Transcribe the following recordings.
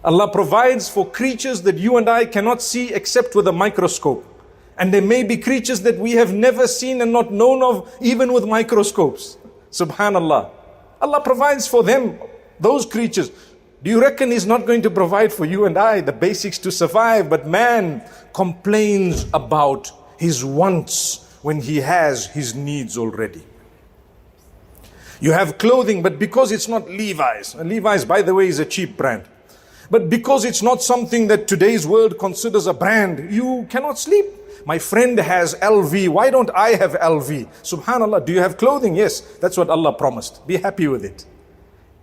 Allah provides for creatures that you and I cannot see except with a microscope. And there may be creatures that we have never seen and not known of even with microscopes. Subhanallah. Allah provides for them, those creatures. Do you reckon He's not going to provide for you and I the basics to survive? But man complains about his wants when he has his needs already. You have clothing, but because it's not Levi's, and Levi's, by the way, is a cheap brand. But because it's not something that today's world considers a brand, you cannot sleep. My friend has LV, why don't I have LV? Subhanallah, do you have clothing? Yes, that's what Allah promised. Be happy with it.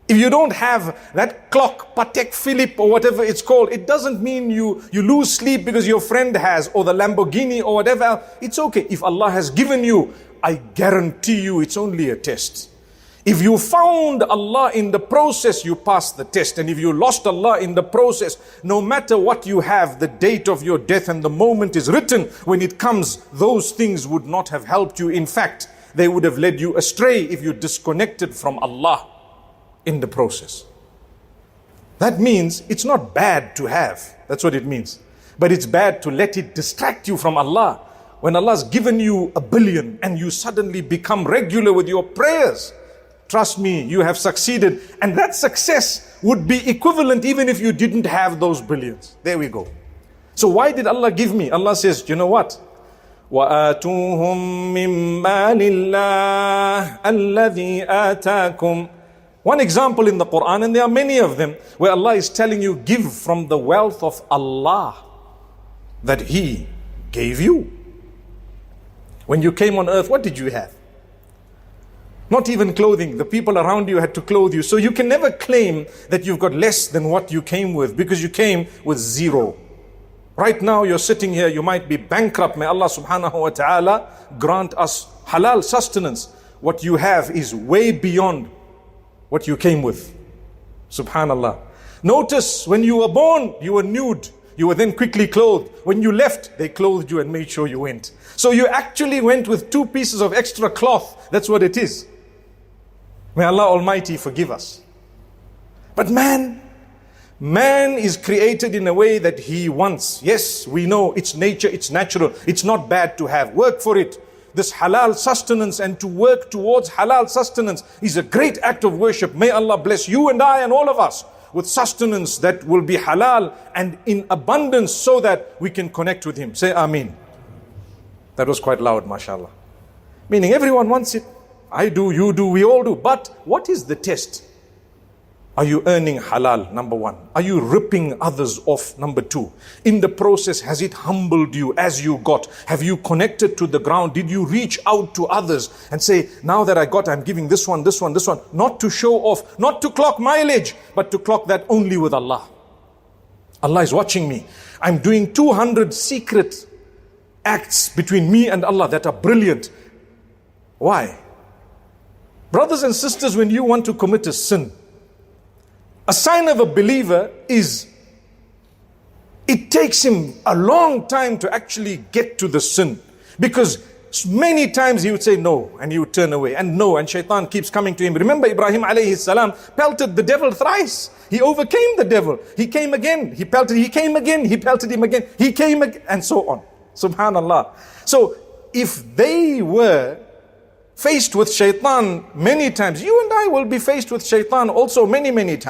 If you don't have that clock, Patek Philippe or whatever it's called, it doesn't mean you lose sleep because your friend has, or the Lamborghini or whatever. It's okay. If Allah has given you, I guarantee you it's only a test. If you found Allah in the process, you passed the test. And if you lost Allah in the process, no matter what you have, the date of your death and the moment is written, when it comes, those things would not have helped you. In fact, they would have led you astray if you disconnected from Allah in the process. That means it's not bad to have. That's what it means. But it's bad to let it distract you from Allah. When Allah's given you $1 billion and you suddenly become regular with your prayers, trust me, you have succeeded. And that success would be equivalent even if you didn't have those billions. There we go. So why did Allah give me? Allah says, you know what? وَآتُوهُم مِّن مَّالِ اللَّهِ الَّذِي آتَاكُمْ. One example in the Quran, and there are many of them, where Allah is telling you, give from the wealth of Allah that He gave you. When you came on earth, what did you have? Not even clothing. The people around you had to clothe you. So you can never claim that you've got less than what you came with, because you came with zero. Right now you're sitting here, you might be bankrupt. May Allah subhanahu wa ta'ala grant us halal sustenance. What you have is way beyond what you came with. Subhanallah. Notice, when you were born, you were nude. You were then quickly clothed. When you left, they clothed you and made sure you went. So you actually went with 2 pieces of extra cloth. That's what it is. May Allah Almighty forgive us. But man is created in a way that he wants. Yes, we know it's nature, it's natural. It's not bad to have. Work for it. This halal sustenance, and to work towards halal sustenance is a great act of worship. May Allah bless you and I and all of us with sustenance that will be halal and in abundance, so that we can connect with Him. Say Ameen. That was quite loud, mashallah. Meaning everyone wants it. I do, you do, we all do. But what is the test? Are you earning halal? Number 1. Are you ripping others off? Number 2. In the process, has it humbled you as you got? Have you connected to the ground? Did you reach out to others and say, now that I got, I'm giving this one, this one, this one. Not to show off, not to clock mileage, but to clock that only with Allah. Allah is watching me. I'm doing 200 secret acts between me and Allah that are brilliant. Why? Brothers and sisters, when you want to commit a sin, a sign of a believer is, it takes him a long time to actually get to the sin. Because many times he would say no, and he would turn away, and no, and shaitan keeps coming to him. Remember, Ibrahim alayhi salam pelted the devil thrice. He overcame the devil. He came again. He pelted, he came again. He pelted him again. He came again, and so on. Subhanallah. So if they were faced with shaitan many times, you and I will be faced with shaitan also many, many times.